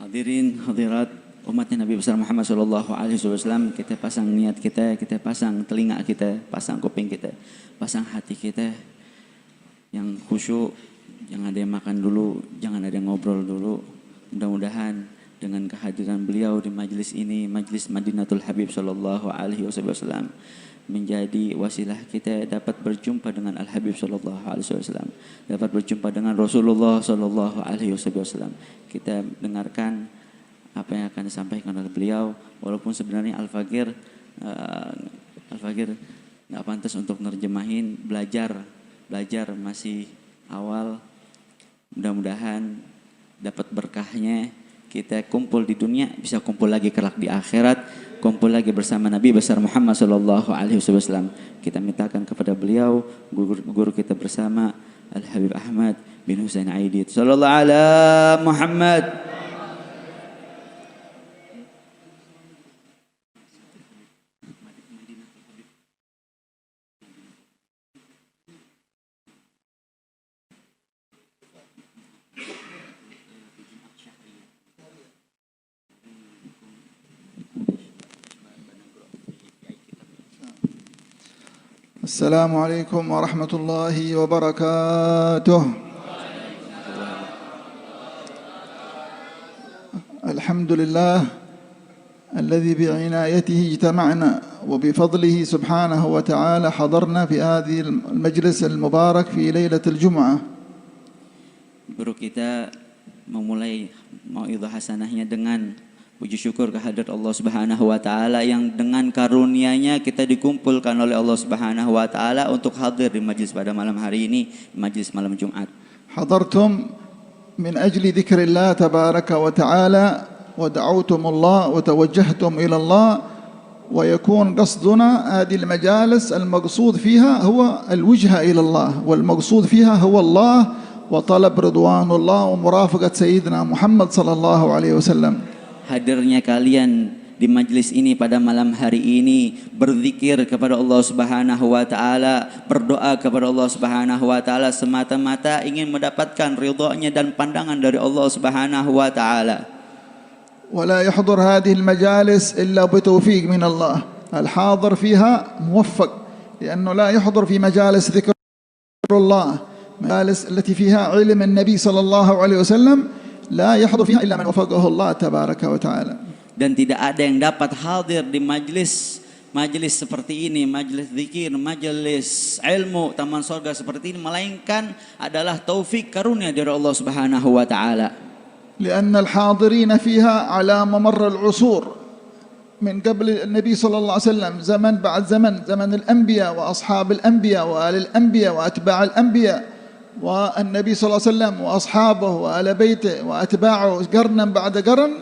Hadirin hadirat umatnya Nabi besar Muhammad sallallahu alaihi wasallam, kita pasang niat kita pasang telinga kita, pasang kuping kita, pasang hati kita yang khusyuk. Jangan ada yang makan dulu, jangan ada yang ngobrol dulu. Mudah-mudahan dengan kehadiran beliau di majlis ini, majlis Madinatul Habib sallallahu alaihi wasallam, menjadi wasilah kita dapat berjumpa dengan Al-Habib sallallahu alaihi wasallam, dapat berjumpa dengan Rasulullah sallallahu alaihi wasallam. Kita dengarkan apa yang akan disampaikan oleh beliau, walaupun sebenarnya Al-Fagir nggak pantas untuk nerjemahin, belajar masih awal. Mudah-mudahan dapat berkahnya. Kita kumpul di dunia, bisa kumpul lagi kelak di akhirat, kumpul lagi bersama Nabi besar Muhammad sallallahu alaihi wasallam. Kita mintakan kepada beliau, guru kita bersama Al-Habib Ahmad bin Husain Aidid sallallahu ala Muhammad. السلام عليكم ورحمة الله وبركاته. الحمد لله الذي بعنايته اجتمعنا وبفضله سبحانه وتعالى حضرنا في هذه المجلس المبارك في ليلة الجمعة. Guru kita memulai mau'idhah hasanahnya dengan puji syukur kehadirat Allah Subhanahu wa taala yang dengan karunia-Nya kita dikumpulkan oleh Allah Subhanahu wa taala untuk hadir di majlis pada malam hari ini, majlis malam Jumat. حضرتم من أجل ذكر الله تبارك وتعالى ودعوتم الله وتوجهتم إلى الله، ويكون قصدنا هذه المجالس المقصود فيها هو الوجهة إلى الله، والمقصود فيها هو الله وطلب رضوان الله ومرافقة سيدنا محمد صلى الله عليه وسلم. Hadirnya kalian di majlis ini pada malam hari ini berzikir kepada Allah Subhanahu wa taala, berdoa kepada Allah Subhanahu wa taala semata-mata ingin mendapatkan ridha-Nya dan pandangan dari Allah Subhanahu wa taala. ولا يحضر هذه المجالس إلا بتوفيق من الله، الحاضر فيها موفق، لأنه لا يحضر في مجالس ذكر الله، مجالس التي فيها علم النبي صلى الله عليه وسلم لا يحضر فيها إلا من وفقه الله تبارك وتعالى. Dan tidak ada yang dapat hadir di majlis seperti ini, majlis zikir, majlis ilmu, taman surga seperti ini, melainkan adalah taufik karunia dari Allah Subhanahu wa taala. لأن الحاضرين فيها على ممر العصور من قبل النبي صلى الله عليه وسلم، زمن بعد زمن، زمن الأنبياء وأصحاب الأنبياء وآل الأنبياء وأتباع الأنبياء، والنبي صلى الله عليه وسلم وأصحابه وآل بيته وأتباعه قرنا بعد قرن،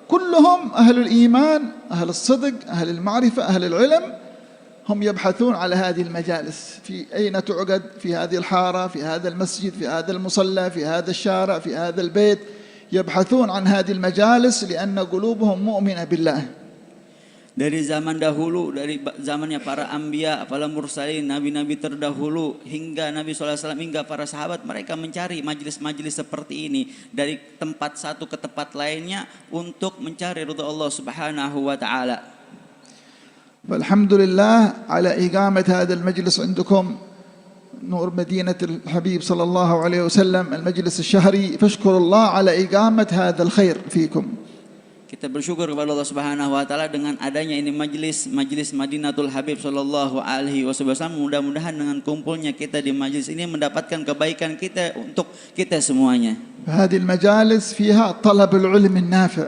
كلهم أهل الإيمان، أهل الصدق، أهل المعرفة، أهل العلم، هم يبحثون على هذه المجالس، في أين تعقد، في هذه الحارة، في هذا المسجد، في هذا المصلى، في هذا الشارع، في هذا البيت، يبحثون عن هذه المجالس لأن قلوبهم مؤمنة بالله. Dari zaman dahulu, dari zamannya para anbiya, para mursalin, nabi-nabi terdahulu, hingga Nabi SAW, hingga para sahabat, mereka mencari majlis-majlis seperti ini dari tempat satu ke tempat lainnya untuk mencari ridha Allah Subhanahu wa taala. Alhamdulillah ala iqamat hadha al-majlis عندكم نور مدينة الحبيب صلى الله عليه وسلم المجلس الشهري، فاشكر الله على إقامة هذا الخير فيكم. Kita bersyukur kepada Allah Subhanahu wa taala dengan adanya ini majlis Madinatul Habib sallallahu alaihi wasallam. Mudah-mudahan dengan kumpulnya kita di majlis ini mendapatkan kebaikan kita untuk kita semuanya. هذه المجالس فيها طلب العلم النافع.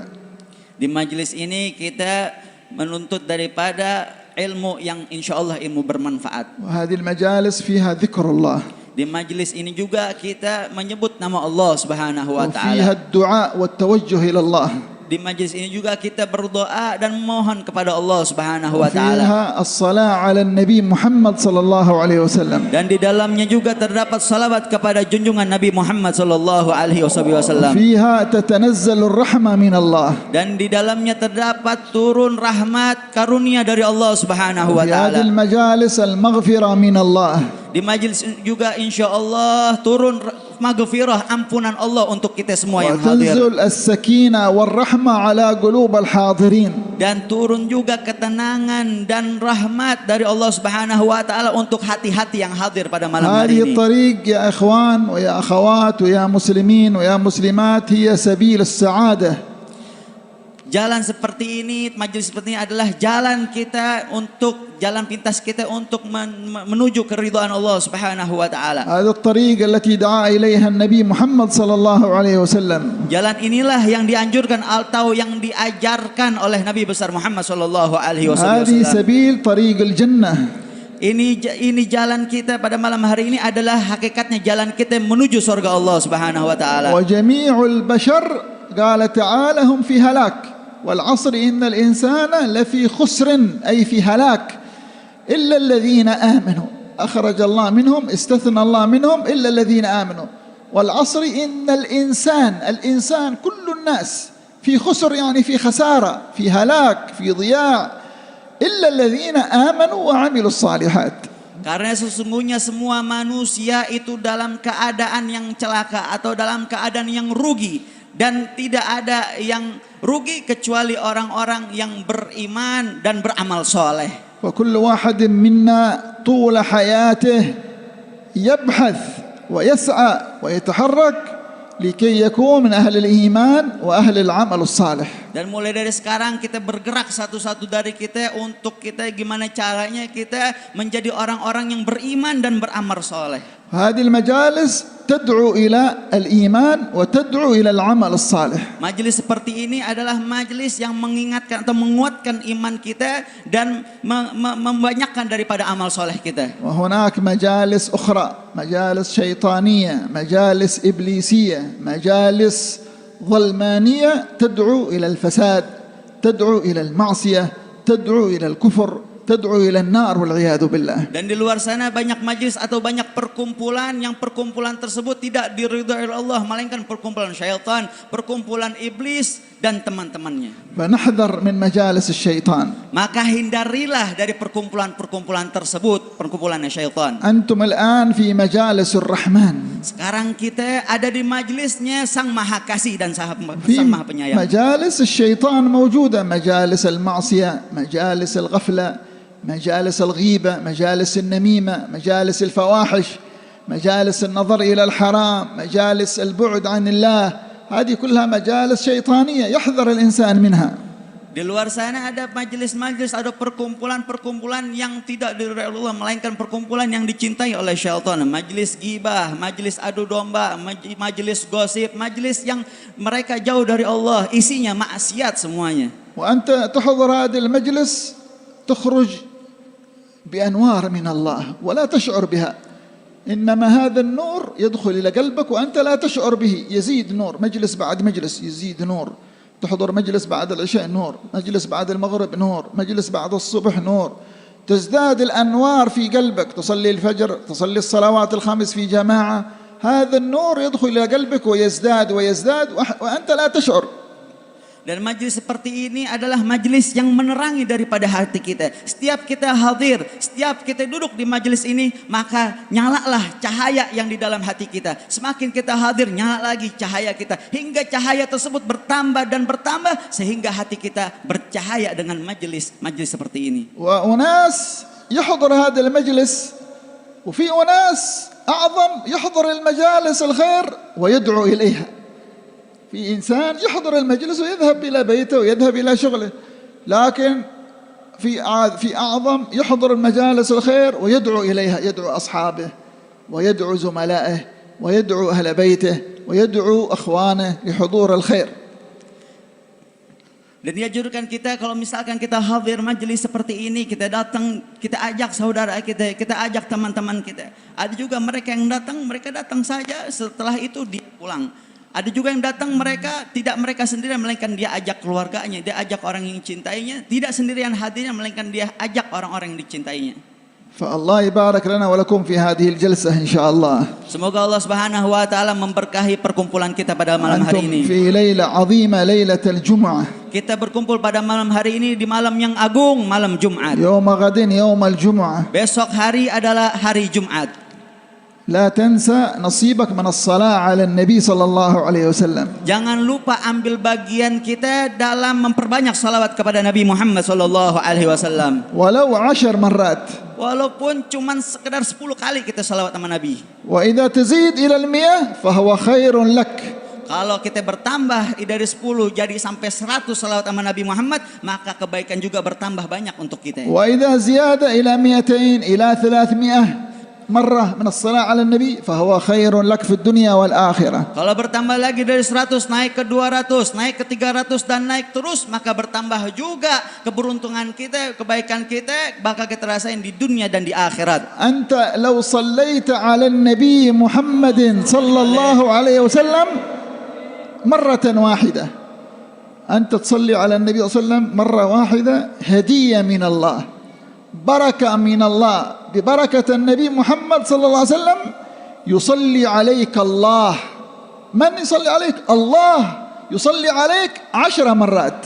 Di majlis ini kita menuntut daripada ilmu yang insyaallah ilmu bermanfaat. وهذه المجالس فيها ذكر الله. Di majlis ini juga kita menyebut nama Allah Subhanahu wa taala. وفيها الدعاء والتوجه إلى الله. Di majlis ini juga kita berdoa dan memohon kepada Allah Subhanahu wa taala. وفيها الصلاة على النبي محمد صلى الله عليه وسلم. Dan di dalamnya juga terdapat salawat kepada junjungan Nabi Muhammad sallallahu alaihi wasallam. وفيها تتنزل الرحمة من الله. Dan di dalamnya terdapat turun rahmat karunia dari Allah Subhanahu wa في taala. هذه المجالس المغفرة من الله. Di majlis juga insyaallah turun maghfirah, ampunan Allah untuk kita semua yang hadir. وتنزل السكينة والرحمة على قلوب الحاضرين. Dan turun juga ketenangan dan rahmat dari Allah Subhanahu wa taala untuk hati-hati yang hadir pada malam hari هذه ini. الطريق يا إخوان ويا أخوات ويا مسلمين ويا مسلمات هي سبيل السعادة. Jalan seperti ini, majelis seperti ini adalah jalan kita untuk, jalan pintas kita untuk menuju keridhaan Allah Subhanahu wa taala. هذا الطريق التي دعا إليها النبي محمد صلى الله عليه وسلم. Jalan inilah yang dianjurkan atau yang diajarkan oleh Nabi besar Muhammad sallallahu alaihi wasallam. هذه سبيل طريق الجنة. Ini jalan kita pada malam hari ini adalah hakikatnya jalan kita menuju surga Allah Subhanahu wa taala. وجميع البشر قال تعالى هم في هلاك والعصر إن الإنسان لفي خسر أي في هلاك إلا الذين آمنوا أخرج الله منهم استثنى الله منهم إلا الذين آمنوا والعصر إن الإنسان كل الناس في خسر يعني في خسارة في هلاك في ضياع إلا الذين آمنوا وعملوا الصالحات. Karena sesungguhnya semua manusia itu dalam keadaan yang celaka atau dalam keadaan yang rugi, dan tidak ada yang rugi kecuali orang-orang yang beriman dan beramal soleh. وكل واحد منا طول حياته يبحث ويسعى ويتحرك لكي يكون من أهل الإيمان وأهل العمل الصالح. Dan mulai dari sekarang kita bergerak satu-satu dari kita untuk kita gimana caranya kita menjadi orang-orang yang beriman dan beramal soleh. هذه المجالس تدعو إلى الإيمان وتدعو إلى العمل الصالح. Majelis seperti ini adalah majelis yang mengingatkan atau menguatkan iman kita dan membanyakkan daripada amal soleh kita. وهناك مجالس أخرى مجالس شيطانية مجالس إبليسية مجالس ظلمانية تدعو إلى الفساد تدعو إلى المعصية تدعو إلى الكفر تدعو إلى النار والعياذ بالله. Dan di luar sana banyak majelis atau banyak perkumpulan yang perkumpulan tersebut tidak diridhai oleh Allah, melainkan perkumpulan syaitan, perkumpulan iblis dan teman-temannya. فنحذر من مجالس الشيطان. Maka hindarilah dari perkumpulan-perkumpulan tersebut, perkumpulannya syaitan. أنتم الآن في مجالس الرحمن. Sekarang kita ada di majelisnya Sang Maha Kasih dan Sang في Maha Penyayang. مجالس الشيطان موجودة مجالس المعصية مجالس الغفلة مجالس الغيبة مجالس النميمة مجالس الفواحش مجالس النظر إلى الحرام مجالس البعد عن الله هذه كلها مجالس شيطانية يحذر الإنسان منها. Di luar sana ada majelis-majelis, ada perkumpulan-perkumpulan yang tidak diridhai Allah, melainkan perkumpulan yang dicintai oleh syaitan. Majelis gibah, majelis adu domba, majelis gosip, majelis yang mereka jauh dari Allah, isinya maksiat semuanya. وأنت تحضر هذا المجلس تخرج بأنوار من الله ولا تشعر بها إنما هذا النور يدخل إلى قلبك وأنت لا تشعر به يزيد نور مجلس بعد مجلس يزيد نور تحضر مجلس بعد العشاء نور مجلس بعد المغرب نور مجلس بعد الصبح نور تزداد الأنوار في قلبك تصلي الفجر تصلي الصلوات الخمس في جماعة هذا النور يدخل إلى قلبك ويزداد ويزداد وأنت لا تشعر. Dan majelis seperti ini adalah majelis yang menerangi daripada hati kita. Setiap kita hadir, setiap kita duduk di majelis ini, maka nyalalah cahaya yang di dalam hati kita. Semakin kita hadir, nyala lagi cahaya kita. Hingga cahaya tersebut bertambah dan bertambah, sehingga hati kita bercahaya dengan majelis seperti ini. وأناس يحضر هذا المجلس وفي أناس أعظم يحضر المجالس الخير ويدعو إليها. في إنسان يحضر المجلس ويذهب إلى بيته ويذهب إلى شغله لكن في أعظم يحضر المجالس الخير ويدعو إليها يدعو أصحابه ويدعو زملائه ويدعو أهل بيته ويدعو أخوانه لحضور الخير. Dan dianjurkan kita kalau misalkan kita hadir majelis seperti ini, kita datang, kita ajak saudara kita ajak teman-teman kita. Ada juga mereka yang datang, mereka datang saja, setelah itu dia pulang. Ada juga yang datang tidak mereka sendirian, melainkan dia ajak keluarganya, dia ajak orang yang dicintainya, tidak sendirian hadirnya, melainkan dia ajak orang-orang yang dicintainya. فالله يبارك لنا ولكم في هذه الجلسة إن شاء الله. Semoga Allah Subhanahu wa taala memberkahi perkumpulan kita pada malam hari ini. أنتم في ليلة عظيمة ليلة الجمعة. Kita berkumpul pada malam hari ini di malam yang agung, malam Jumat. يوم غد يوم الجمعة. Besok hari adalah hari Jumat. لا تنسى نصيبك من الصلاة على النبي صلى الله عليه وسلم. Jangan lupa ambil bagian kita dalam memperbanyak salawat kepada Nabi Muhammad sallallahu alaihi wasallam. ولو 10 مرات. Walaupun cuman sekedar 10 kali kita salawat sama Nabi. وإذا تزيد إلى 100 فهو خير لك. Kalau kita bertambah dari 10 jadi sampai 100 salawat sama Nabi Muhammad, maka kebaikan juga bertambah banyak untuk kita. وإذا زيادة إلى 200 إلى 300 مرة من الصلاة على النبي فهو خير لك في الدنيا والآخرة. Kalau bertambah lagi dari 100 naik ke 200, naik ke 300 dan naik terus, maka bertambah juga keberuntungan kita, kebaikan kita bakal kita rasain di dunia dan di akhirat. أنت لو صليت على النبي محمد صلى الله عليه وسلم مرة واحدة، أنت تصلي على النبي صلى الله عليه وسلم مرة واحدة هدية من الله، بركة من الله، ببركة النبي محمد صلى الله عليه وسلم يصلي عليك الله. من يصلي عليك؟ الله يصلي عليك 10 مرات.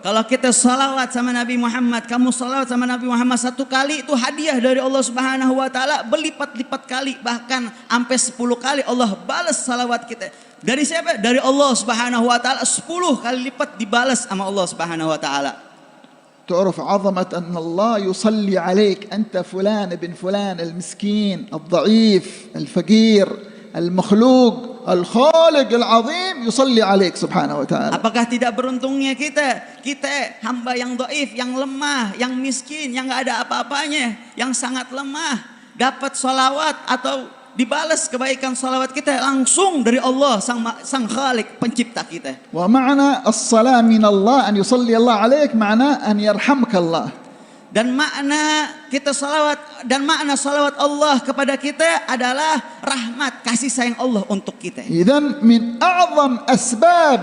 Kalau kita salawat sama Nabi Muhammad, kamu salawat sama Nabi Muhammad 1 kali, itu hadiah dari Allah Subhanahu wa taala berlipat-lipat kali, bahkan sampai 10 kali Allah balas salawat kita. Dari siapa? Dari Allah Subhanahu wa taala, 10 kali lipat dibalas sama Allah Subhanahu wa taala. تعرف عظمة أن الله يصلي عليك أنت فلان ابن فلان المسكين الضعيف الفقير المخلوق الخالق العظيم يصلي عليك سبحانه وتعالى. Apakah tidak beruntungnya kita hamba yang dhaif, yang lemah, yang miskin, yang nggak ada apa-apanya, yang sangat lemah, dapat salawat atau dibalas kebaikan salawat kita langsung dari Allah sang Khalik pencipta kita. ومعنى الصلاة من الله أن يصلي الله عليك معناه أن يرحمك الله. Dan makna kita salawat dan makna salawat Allah kepada kita adalah rahmat kasih sayang Allah untuk kita. إذن من أعظم أسباب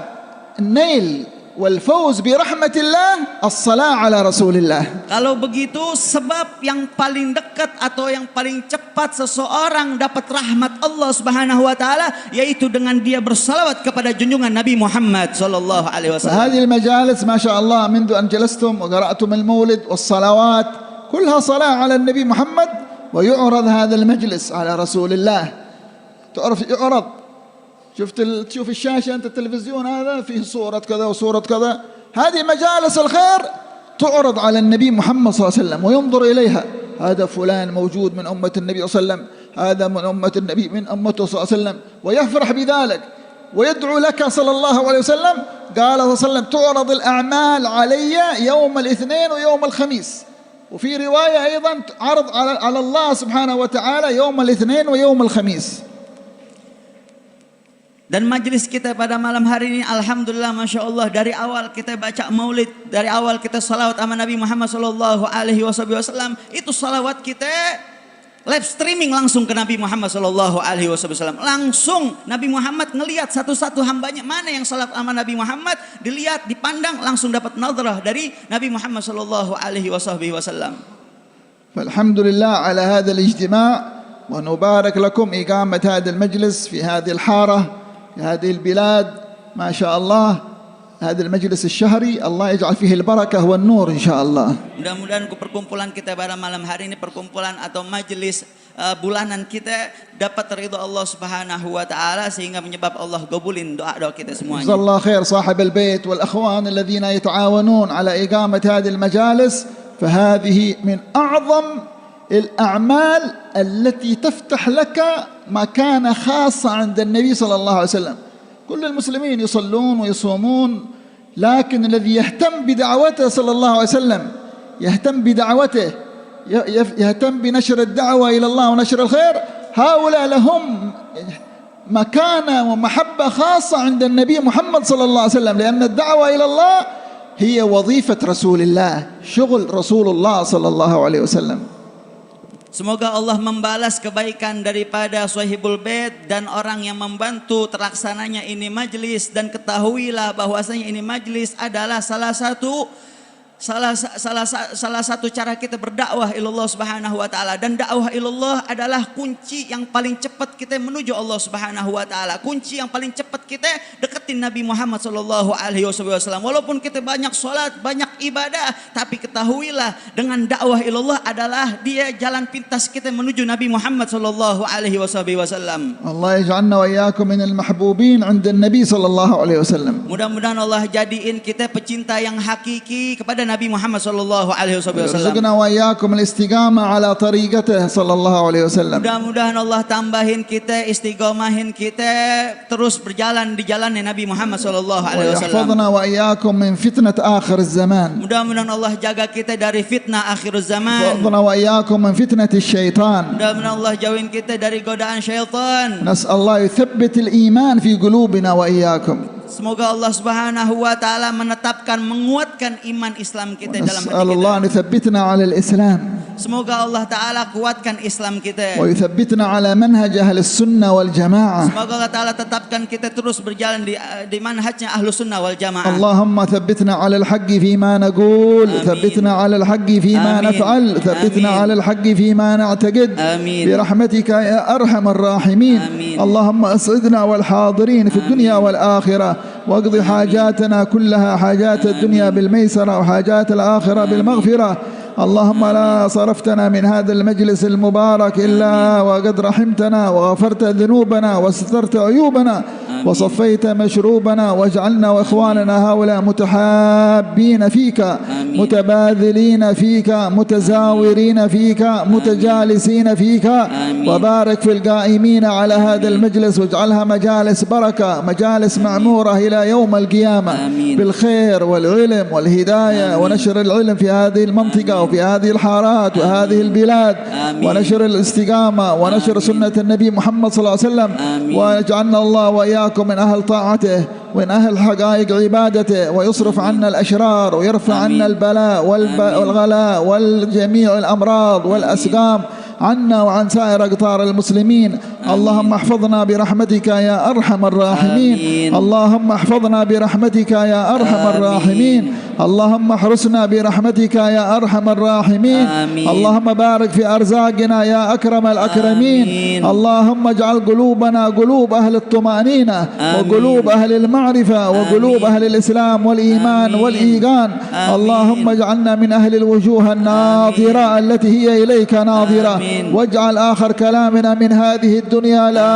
النيل والفوز برحمة الله الصلاة على رسول الله. Kalau begitu sebab yang paling dekat atau yang paling cepat seseorang dapat rahmat Allah Subhanahu wa taala yaitu dengan dia bersalawat kepada junjungan Nabi Muhammad sallallahu alaihi wasallam. فهذه المجالس ما شاء الله منذ أن جلستم وقرأتم المولد والصلوات كلها صلاة على النبي محمد ويعرض هذا المجلس على رسول الله. تعرف يعرض، تشوف الشاشة أنت التلفزيون هذا فيه صورة كذا وصورة كذا، هذه مجالس الخير تعرض على النبي محمد صلى الله عليه وسلم وينظر إليها، هذا فلان موجود من أمة النبي صلى الله عليه وسلم، هذا من أمة النبي من أمته صلى الله عليه وسلم، ويفرح بذلك ويدعو لك صلى الله عليه وسلم. قال صلى الله عليه وسلم تعرض الأعمال علي يوم الاثنين ويوم الخميس، وفي رواية أيضا عرض على الله سبحانه وتعالى يوم الاثنين ويوم الخميس. Dan majelis kita pada malam hari ini alhamdulillah Masya Allah, dari awal kita baca maulid, dari awal kita salawat sama Nabi Muhammad sallallahu alaihi wasallam, itu salawat kita live streaming langsung ke Nabi Muhammad sallallahu alaihi wasallam. Langsung Nabi Muhammad ngelihat satu-satu hambanya mana yang salat sama Nabi Muhammad, dilihat, dipandang, langsung dapat nadrah dari Nabi Muhammad sallallahu alaihi wasallam. Alhamdulillah ala hadha al-ijtima' wa nubarak lakum iqamat hadha al-majlis fi hadhihi al-hara في هذه البلاد ما شاء الله. هذا المجلس الشهري الله يجعل فيه البركة والنور إن شاء الله. Mudah-mudahan perkumpulan kita pada malam hari ini, perkumpulan atau majelis bulanan kita dapat ridho Allah Subhanahu wa taala sehingga menyebab Allah gabulin doa-doa kita semuanya. جزا الله خير صاحب البيت والأخوان الذين يتعاونون على إقامة هذه المجالس، فهذه من أعظم الأعمال التي تفتح لك مكانة خاصة عند النبي صلى الله عليه وسلم. كل المسلمين يصلون ويصومون، لكن الذي يهتم بدعوته صلى الله عليه وسلم، يهتم بدعوته، يهتم بنشر الدعوة إلى الله ونشر الخير، هؤلاء لهم مكانة ومحبة خاصة عند النبي محمد صلى الله عليه وسلم، لأن الدعوة إلى الله هي وظيفة رسول الله، شغل رسول الله صلى الله عليه وسلم. Semoga Allah membalas kebaikan daripada Sahibul Bait dan orang yang membantu terlaksananya ini majlis, dan ketahuilah bahwasanya ini majlis adalah salah satu salah satu cara kita berdakwah ilallah subhanahu wa ta'ala. Dan dakwah ilallah adalah kunci yang paling cepat kita menuju Allah subhanahu wa ta'ala. Kunci yang paling cepat kita deketin Nabi Muhammad sallallahu alaihi wasallam. Walaupun kita banyak sholat, banyak ibadah, tapi ketahuilah dengan dakwah ilallah adalah dia jalan pintas kita menuju Nabi Muhammad sallallahu alaihi wasallam. Allah yaj'alna wa iyyakum minal mahbubin 'inda an-nabi sallallahu alaihi wasallam. Mudah-mudahan Allah jadiin kita pecinta yang hakiki kepada Nabi Muhammad sallallahu alaihi wasallam. Yarzuqna wa iyyakum al-istiqamah ala tariqatihi sallallahu alaihi wasallam. Mudah-mudahan Allah tambahin kita, istiqomahin kita terus berjalan di jalannya Nabi Muhammad sallallahu alaihi wasallam. Yahfazna wa iyyakum min fitnat akhir zaman. Mudah-mudahan Allah jaga kita dari fitnah akhir zaman. Yahfazna wa iyyakum min fitnat asy-syaitan. Mudah-mudahan Allah jauhin kita dari godaan syaitan. Nas'alullah yuthabbit al-iman fi qulubina wa iyyakum. Semoga Allah Subhanahu wa taala menetapkan, menguatkan iman Islam kita dalam hati Allah kita. yuthabbitna 'ala al-islam. Semoga Allah taala kuatkan Islam kita. Wa yuthabbitna 'ala manhaj ahli sunnah wal jamaah. Semoga Allah taala tetapkan kita terus berjalan di manhajnya Ahlus Sunnah wal Jamaah. Allahumma thabbitna 'ala al-haqqi fima naqul, thabbitna 'ala al-haqqi fima naf'al, thabbitna 'ala al-haqqi fima na'taqid. برحمتك يا أرحم الراحمين. اللهم أسعدنا والحاضرين في الدنيا والآخرة واقض حاجاتنا كلها، حاجات الدنيا بالميسرة وحاجات الآخرة بالمغفرة. اللهم لا صرفتنا من هذا المجلس المبارك إلا وقد رحمتنا وغفرت ذنوبنا وسترت عيوبنا وصفيت مشروبنا، واجعلنا وإخواننا هؤلاء متحابين فيك، متباذلين فيك، متزاورين فيك، متجالسين فيك. وبارك في القائمين على هذا المجلس واجعلها مجالس بركة، مجالس معمورة إلى يوم القيامة بالخير والعلم والهداية ونشر العلم في هذه المنطقة وفي هذه الحارات وهذه البلاد، ونشر الاستقامة ونشر سنة النبي محمد صلى الله عليه وسلم. واجعلنا الله وإياكم من أهل طاعته ومن أهل حقائق عبادته، ويصرف عنا الأشرار ويرفع عنا البلاء والغلاء والجميع الأمراض والأسقام عنا وعن سائر أقطار المسلمين. اللهم احفظنا برحمتك يا أرحم الراحمين. اللهم احفظنا برحمتك يا أرحم الراحمين. اللهم احرسنا برحمتك يا أرحم الراحمين. اللهم بارك في أرزاقنا يا أكرم الأكرمين. اللهم اجعل قلوبنا قلوب أهل الطمأنينة وقلوب أهل المعرفة وقلوب أهل الإسلام والإيمان والإيقان. اللهم اجعلنا من أهل الوجوه الناظرة التي هي إليك ناظرة. واجعل آخر كلامنا من هذه الدنيا لا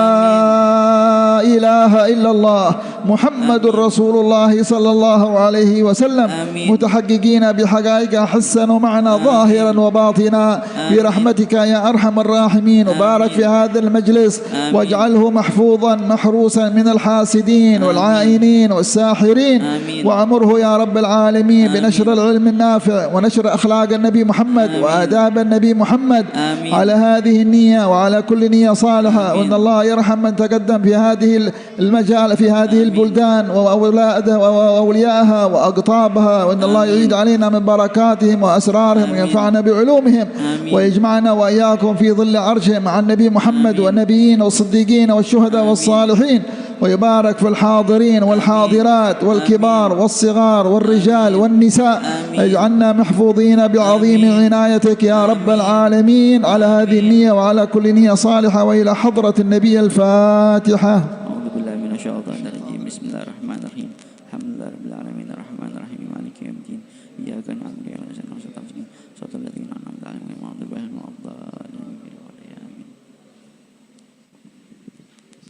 إله إلا الله محمد رسول الله صلى الله عليه وسلم، متحققين بحقائق حسا ومعنى ظاهرا وباطنا برحمتك يا أرحم الراحمين. وبارك في هذا المجلس واجعله محفوظا محروسا من الحاسدين والعائنين والساحرين. وأمره يا رب العالمين بنشر العلم النافع ونشر أخلاق النبي محمد وآداب النبي محمد على هذه النية وعلى كل نية صالحة. وأن الله يرحم من تقدم في هذه المجال في هذه البلدان وأولادها وأوليائها وأقطابها. وأن الله يعيد علينا من بركاتهم وأسرارهم وينفعنا بعلومهم ويجمعنا وإياكم في ظل عرشه مع النبي محمد والنبيين والصديقين والشهداء والصالحين. ويبارك في الحاضرين والحاضرات والكبار والصغار والرجال والنساء. اجعلنا محفوظين بعظيم عنايتك يا رب العالمين على هذه النية وعلى كل نية صالحة. وإلى حضرة النبي الفاتحة. أعوذ بالله من الشيطان الرجيم. بسم الله الرحمن الرحيم. الحمد لله رب العالمين الرحمن الرحيم مالك يوم الدين. إياك نعبد وإياك نستعين صراط الذين أنعمت عليهم غير المغضوب عليهم ولا الضالين.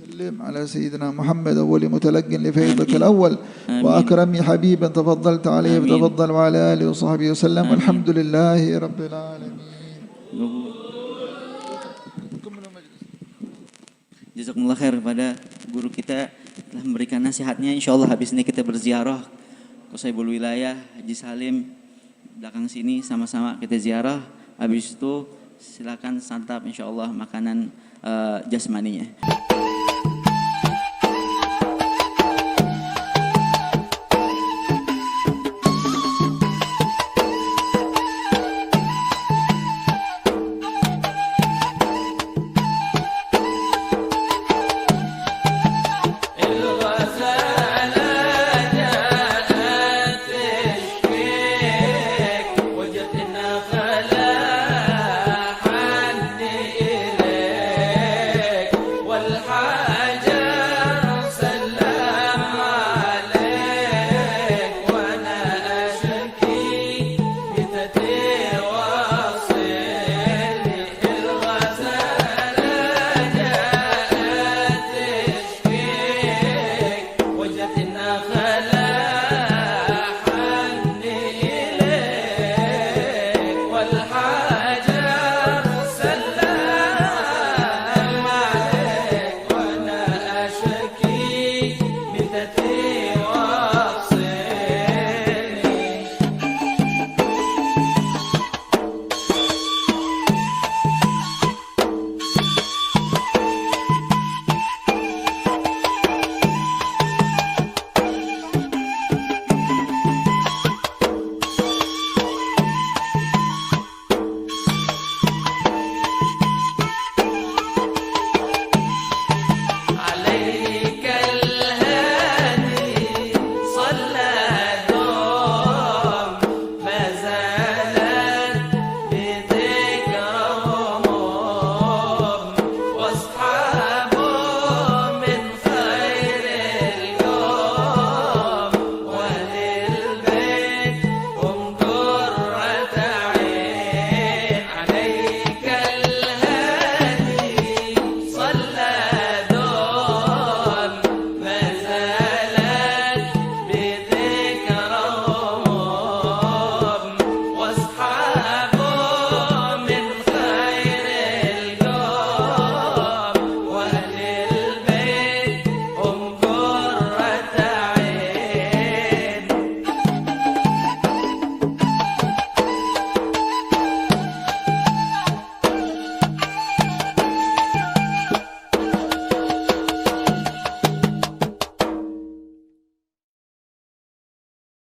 سلم على سيدنا محمد أول متلق لفيضك الأول وأكرم حبيبا تفضلت عليه فتفضل وعلى آله وصحبه وسلم. والحمد لله رب العالمين. Jazakumullah khair kepada guru kita telah memberikan nasihatnya. InsyaAllah habis ini kita berziarah ke Saibul Wilayah Haji Salim belakang sini, sama-sama kita ziarah. Habis itu silakan santap InsyaAllah makanan jasmaninya.